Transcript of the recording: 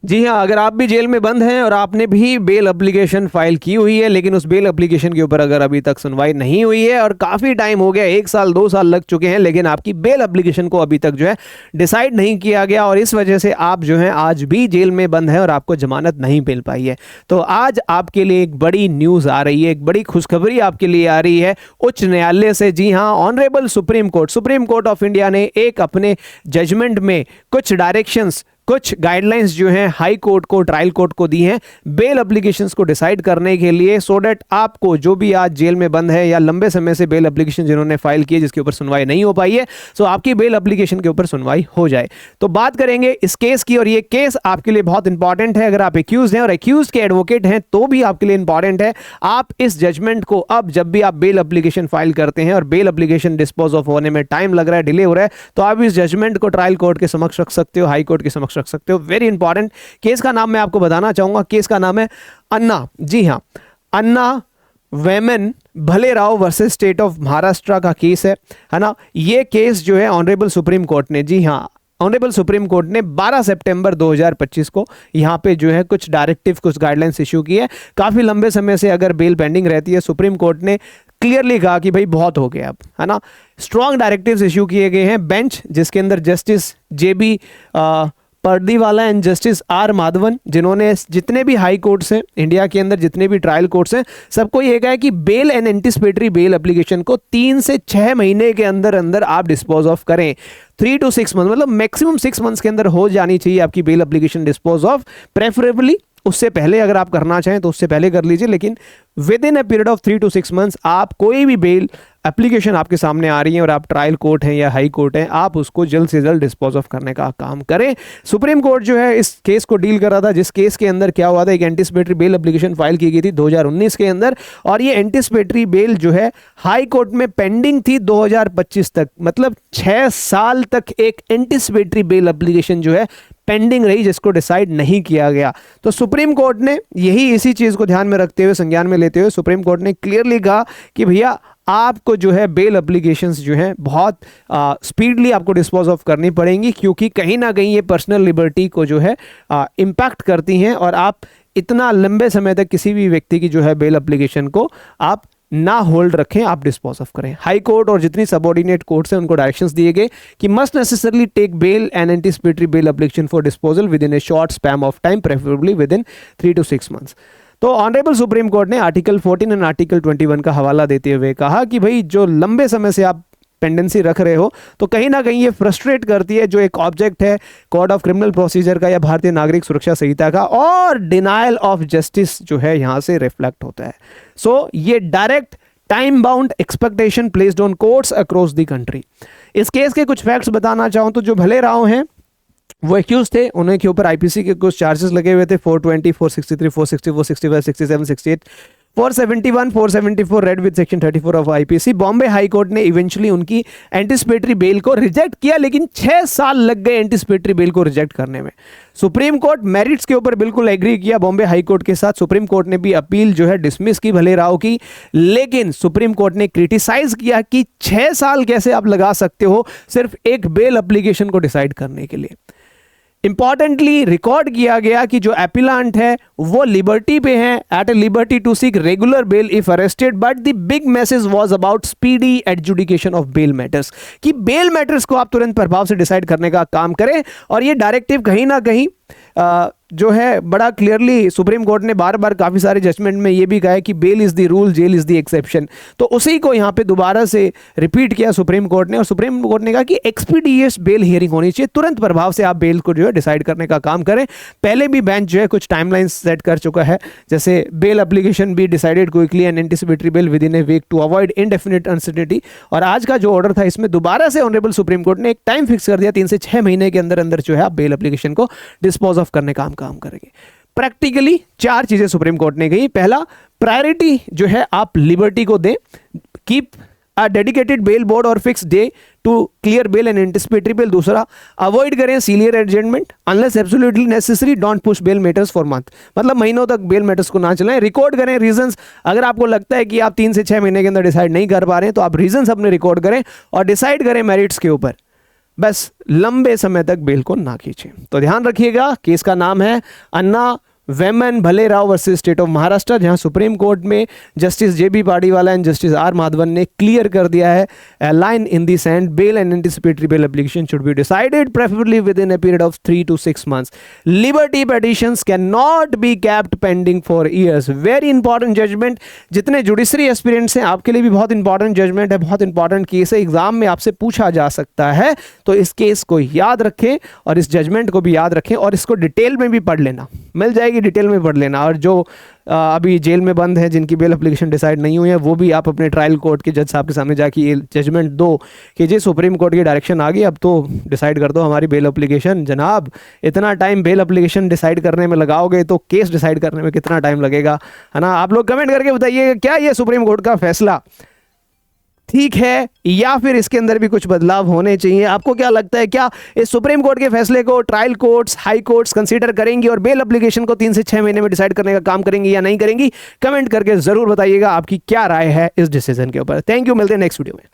जी हाँ, अगर आप भी जेल में बंद हैं और आपने भी बेल एप्लीकेशन फाइल की हुई है, लेकिन उस बेल एप्लीकेशन के ऊपर अगर अभी तक सुनवाई नहीं हुई है और काफ़ी टाइम हो गया, 1 साल 2 साल लग चुके हैं, लेकिन आपकी बेल एप्लीकेशन को अभी तक जो है डिसाइड नहीं किया गया और इस वजह से आप जो है आज भी जेल में बंद है और आपको जमानत नहीं मिल पाई है, तो आज आपके लिए एक बड़ी न्यूज़ आ रही है, एक बड़ी खुशखबरी आपके लिए आ रही है उच्च न्यायालय से। जी हाँ, honourable Supreme court of India ने एक अपने जजमेंट में कुछ डायरेक्शंस, कुछ गाइडलाइंस जो हैं हाई कोर्ट को, ट्रायल कोर्ट को दी हैं बेल एप्लीकेशंस को डिसाइड करने के लिए, सो दैट आपको जो भी आज जेल में बंद है या लंबे समय से बेल एप्लीकेशन जिन्होंने फाइल की है जिसके ऊपर सुनवाई नहीं हो पाई है, सो आपकी बेल एप्लीकेशन के ऊपर सुनवाई हो जाए। तो बात करेंगे इस केस की और ये केस आपके लिए बहुत इंपॉर्टेंट है। अगर आप एक्यूज हैं और एक्यूज के एडवोकेट हैं तो भी आपके लिए इंपॉर्टेंट है। आप इस जजमेंट को अब जब भी आप बेल एप्लीकेशन फाइल करते हैं और बेल एप्लीकेशन डिस्पोज ऑफ होने में टाइम लग रहा है, डिले हो रहा है, तो आप इस जजमेंट को ट्रायल कोर्ट के समक्ष रख सकते हो, हाई कोर्ट के समक्ष रख सकते हो। वेरी इंपॉर्टेंट केस का नाम मैं आपको बताना चाहूंगा, केस का नाम है अन्ना। जी हां, अन्ना वेमन भले Rao versus State of Maharashtra का केस है ना। ये केस जो है ऑनरेबल सुप्रीम कोर्ट ने, जी हां, ऑनरेबल सुप्रीम कोर्ट ने 12 सितंबर 2025 को यहां पे जो है कुछ डायरेक्टिव, कुछ गाइडलाइंस इशू की है। काफी लंबे समय से अगर बेल पेंडिंग रहती है, सुप्रीम कोर्ट ने क्लियरली कहा कि भाई बहुत हो गया अब, है ना। स्ट्रॉन्ग डायरेक्टिव्स इशू किए गए हैं। बेंच जिसके अंदर Justice JB Pardiwala and Justice R Madhavan, जिन्होंने जितने भी हाई कोर्ट्स हैं इंडिया के अंदर, जितने भी ट्रायल कोर्ट्स हैं, सबको ये कहा है कि bail and anticipatory bail application को 3 से 6 महीने के अंदर अंदर आप डिस्पोज ऑफ करें। 3 to 6 मंथ, मतलब मैक्सिमम 6 मंथ्स के अंदर हो जानी चाहिए आपकी bail application dispose of. Preferably उससे पहले अगर आप करना चाहें तो उससे पहले कर लीजिए, लेकिन with in a period of 3 to 6 months आप कोई भी बेल एप्लीकेशन आपके सामने आ रही है और आप ट्रायल कोर्ट हैं या हाई कोर्ट हैं, आप उसको जल्द से जल्द डिस्पोज ऑफ करने का काम करें। सुप्रीम कोर्ट जो है इस केस को डील कर रहा था, जिस केस के अंदर क्या हुआ था, एक एंटिसिपेटरी बेल एप्लीकेशन फाइल की गई थी 2019 के अंदर और ये एंटिसिपेटरी बेल जो है हाई कोर्ट में पेंडिंग थी 2025 तक, मतलब 6 साल तक एक एंटिसिपेटरी बेल एप्लीकेशन जो है पेंडिंग रही, जिसको डिसाइड नहीं किया गया। तो सुप्रीम कोर्ट ने यही इसी चीज को ध्यान में रखते हुए, संज्ञान में लेते हुए, सुप्रीम कोर्ट ने क्लियरली कहा कि भैया आपको जो है बेल एप्लीकेशंस जो हैं बहुत स्पीडली आपको डिस्पोज ऑफ करनी पड़ेंगी, क्योंकि कहीं ना कहीं ये पर्सनल लिबर्टी को जो है इम्पैक्ट करती हैं और आप इतना लंबे समय तक किसी भी व्यक्ति की जो है बेल एप्लीकेशन को आप ना होल्ड रखें, आप डिस्पोज ऑफ करें। हाई कोर्ट और जितनी सबऑर्डिनेट कोर्ट्स हैं उनको डायरेक्शंस दिए गए कि must necessarily take bail and anticipatory bail application for disposal within a short span of time, preferably within 3 to 6 months. तो ऑनरेबल सुप्रीम कोर्ट ने आर्टिकल 14 एंड आर्टिकल 21 का हवाला देते हुए कहा कि भाई जो लंबे समय से आप पेंडेंसी रख रहे हो तो कहीं ना कहीं ये फ्रस्ट्रेट करती है जो एक ऑब्जेक्ट है कोड ऑफ क्रिमिनल प्रोसीजर का या भारतीय नागरिक सुरक्षा संहिता का, और डिनायल ऑफ जस्टिस जो है यहां से रिफ्लेक्ट होता है। सो ये direct time bound expectation placed on courts across the country. इस केस के कुछ फैक्ट्स बताना चाहूं तो जो भले राव हैं वो एक्यूज थे, उन्हें के ऊपर आईपीसी के कुछ चार्जेस लगे हुए थे, 420, 463, 464, 65, 67, 68, 471, 474 read with section 34 of IPC. Bombay high court ने इवेंचुअली उनकी एंटिसिपेटरी बेल को रिजेक्ट किया, लेकिन 6 साल लग गए एंटिसिपेटरी बेल को रिजेक्ट करने में। सुप्रीम कोर्ट मेरिट्स के ऊपर बिल्कुल एग्री किया बॉम्बे हाई कोर्ट के साथ। सुप्रीम कोर्ट ने भी अपील जो है डिसमिस की भले राव की, लेकिन सुप्रीम कोर्ट ने क्रिटिसाइज किया कि 6 साल कैसे आप लगा सकते हो सिर्फ एक बेल एप्लीकेशन को डिसाइड करने के लिए। इंपॉर्टेंटली रिकॉर्ड किया गया कि जो एपिलांट है वो लिबर्टी पे है, at a liberty to seek regular bail if arrested, but the big message was about speedy adjudication of bail matters, कि बेल मैटर्स को आप तुरंत प्रभाव से डिसाइड करने का काम करें। और ये डायरेक्टिव कहीं ना कहीं जो है बड़ा क्लियरली सुप्रीम कोर्ट ने बार बार काफ़ी सारे जजमेंट में ये भी कहा है कि bail is the rule, jail is the exception. तो उसी को यहाँ पे दोबारा से रिपीट किया सुप्रीम कोर्ट ने, और सुप्रीम कोर्ट ने कहा कि एक्सपीडियस बेल हियरिंग होनी चाहिए, तुरंत प्रभाव से आप बेल को जो है डिसाइड करने का काम करें। पहले भी बेंच जो है कुछ टाइमलाइन सेट कर चुका है, जैसे बेल एप्लीकेशन भी decided quickly and anticipatory bail within a week to avoid indefinite uncertainty. और आज का जो ऑर्डर था इसमें दोबारा से ऑनरेबल सुप्रीम कोर्ट ने एक टाइम फिक्स कर दिया, 3 से 6 महीने के अंदर अंदर जो है आप बेल एप्लीकेशन को डिस्पोज ऑफ करने का काम करेंगे। प्रैक्टिकली 4 चीजें सुप्रीम कोर्ट ने कही। पहला, प्रायोरिटी जो है आप लिबर्टी को दें, keep a dedicated bail board और fix day to clear bail and anticipatory bail. दूसरा, अवॉइड करें serial adjournment unless absolutely necessary, don't push bail matters for month, मतलब महीनों तक बेल मैटर्स को ना चलाएं। रिकॉर्ड करें रीजंस, अगर आपको लगता है कि आप 3 से 6 महीने के अंदर डिसाइड नहीं कर पा रहे हैं तो आप रीजंस अपने रिकॉर्ड करें और डिसाइड करें मेरिट्स के ऊपर। बस लंबे समय तक बेल को ना खींचे। तो ध्यान रखिएगा, केस का नाम है Anna Vaman Bhalerao versus State of Maharashtra, जहां सुप्रीम कोर्ट में Justice JB Pardiwala and Justice R Madhavan ने क्लियर कर दिया है, line in the sand, bail and anticipatory bail application should be decided preferably within a period of 3 to 6 months. Liberty petitions can not be capped pending for years. Very important judgement, जितने judiciary aspirants हैं आपके लिए भी बहुत important judgement है, बहुत important case है, exam में आपसे पूछा जा सकता है। तो इस केस को याद रखें और इस जजमेंट को भी याद रखें और इसको डिटेल में भी पढ़ लेना, मिल जाएगी डिटेल में पढ़ लेना। और जो अभी जेल में बंद है, जिनकी बेल एप्लीकेशन डिसाइड नहीं हुई है, वो भी आप अपने ट्रायल कोर्ट के जज साहब के सामने जाके ये जजमेंट दो कि जी सुप्रीम कोर्ट की डायरेक्शन आ गई, अब तो डिसाइड कर दो हमारी बेल एप्लीकेशन। जनाब, इतना टाइम बेल एप्लीकेशन डिसाइड करने में लगाओगे तो केस डिसाइड करने में कितना टाइम लगेगा, है ना। आप लोग कमेंट करके बताइए क्या ये सुप्रीम कोर्ट का फैसला ठीक है या फिर इसके अंदर भी कुछ बदलाव होने चाहिए। आपको क्या लगता है, क्या इस सुप्रीम कोर्ट के फैसले को trial courts, high courts consider करेंगी और बेल एप्लीकेशन को 3 से 6 महीने में डिसाइड करने का काम करेंगी या नहीं करेंगी? कमेंट करके जरूर बताइएगा आपकी क्या राय है इस डिसीजन के ऊपर। थैंक यू, मिलते हैं नेक्स्ट वीडियो में।